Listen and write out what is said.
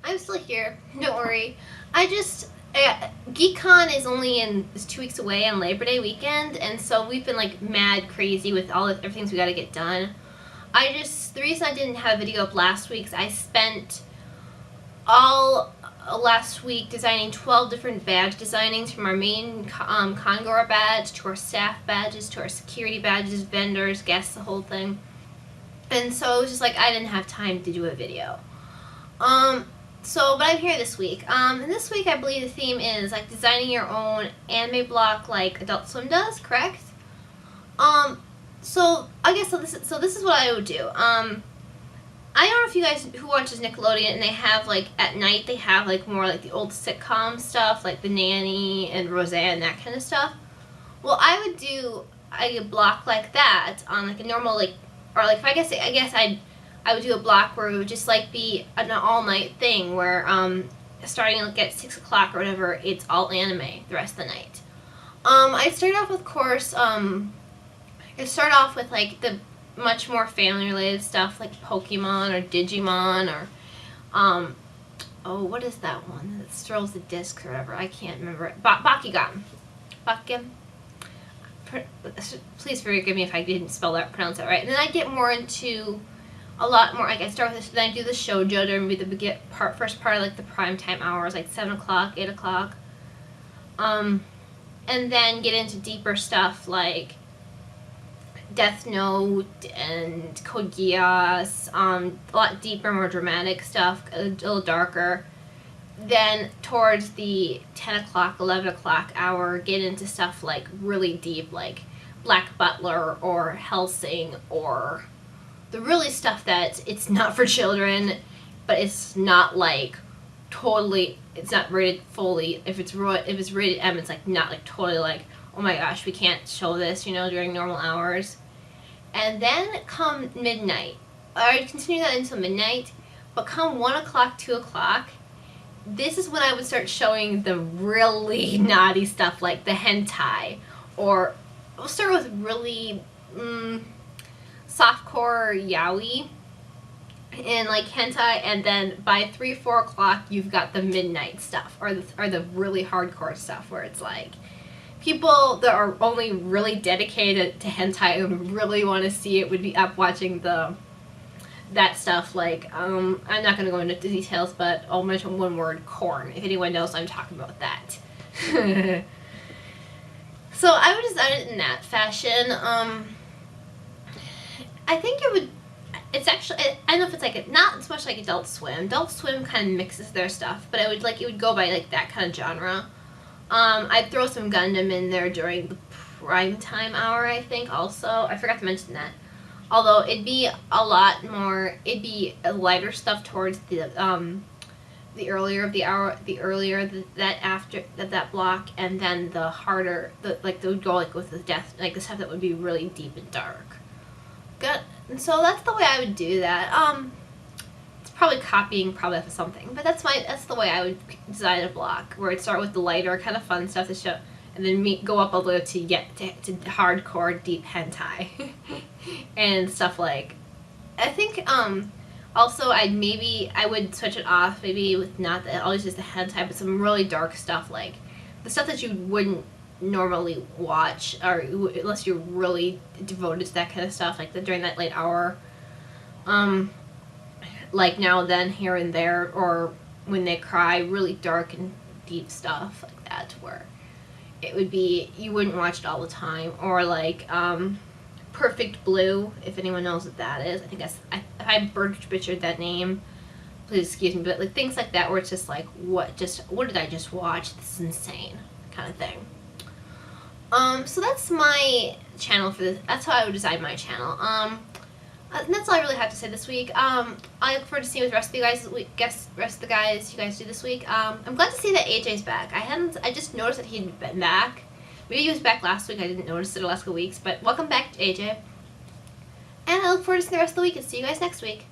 I'm still here. Don't worry. GeekCon is 2 weeks away on Labor Day weekend, and so we've been like mad crazy with everything we got to get done. The reason I didn't have a video up last week is I spent all last week designing 12 different badge designings, from our main Congoer badge to our staff badges to our security badges, vendors, guests, the whole thing. And so it was just like I didn't have time to do a video. But I'm here this week. And this week I believe the theme is like designing your own anime block like Adult Swim does, correct? This is what I would do. I don't know if you guys who watches Nickelodeon, and they have like at night they have like more like the old sitcom stuff like The Nanny and Roseanne, that kind of stuff. Well, I would do a block like that on like a normal I would do a block where it would just like be an all night thing where starting like at 6 o'clock or whatever, it's all anime the rest of the night. I start off with like the much more family related stuff like Pokemon or Digimon or what is that one that strolls the discs or whatever, I can't remember it. Bakugan. Please forgive me if I didn't pronounce that right. And then I get more into a lot more, like I start with this, then I do the shoujo during the first part of like the prime time hours, like 7 o'clock, 8 o'clock. And then get into deeper stuff like Death Note and Code Geass, a lot deeper, more dramatic stuff, a little darker. Then towards the 10 o'clock, 11 o'clock hour, get into stuff like really deep, like Black Butler or Hellsing, or the really stuff that it's not for children, but it's not like totally, it's not rated fully. If it's rated M, it's like not like totally like, oh my gosh, we can't show this, during normal hours. And then come midnight, I would continue that until midnight, but come 1 o'clock, 2 o'clock, this is when I would start showing the really naughty stuff like the hentai, or we'll start with really softcore yaoi and like hentai, and then by 3, 4 o'clock you've got the midnight stuff, or the really hardcore stuff where it's like people that are only really dedicated to hentai and really want to see it would be up watching that stuff. Like I'm not going to go into details, but I'll mention one word: corn, if anyone knows I'm talking about that. So I would design it in that fashion. I think it's actually, I don't know if it's like not as much like Adult Swim. Adult Swim kind of mixes their stuff, but it would go by like that kind of genre. I'd throw some Gundam in there during the prime time hour, I think, also. I forgot to mention that. Although it'd be a lot more, it'd be a lighter stuff towards the earlier of the hour, that block, and then the harder, they would go like with the death, like the stuff that would be really deep and dark. So that's the way I would do that. It's probably copying off of something, but that's the way I would design a block, where I'd start with the lighter kind of fun stuff to show, and then go up all the way to get to hardcore deep hentai and stuff like. I think also I would switch it off, maybe with not always just the hentai, but some really dark stuff, like the stuff that you wouldn't normally watch, or unless you're really devoted to that kind of stuff, like during that late hour. Like Now and Then, Here and There, or When They Cry, really dark and deep stuff like that, where it would be, you wouldn't watch it all the time. Or like Perfect Blue, if anyone knows what that is. I think if I butchered that name, please excuse me, but like things like that where it's just like, what did I just watch? This is insane kind of thing. So that's my channel for this. That's how I would design my channel. And that's all I really have to say this week. I look forward to seeing what the rest of you guys do this week. I'm glad to see that AJ's back. I just noticed that he'd been back. Maybe he was back last week. I didn't notice it the last couple weeks. But welcome back, AJ. And I look forward to seeing the rest of the week and see you guys next week.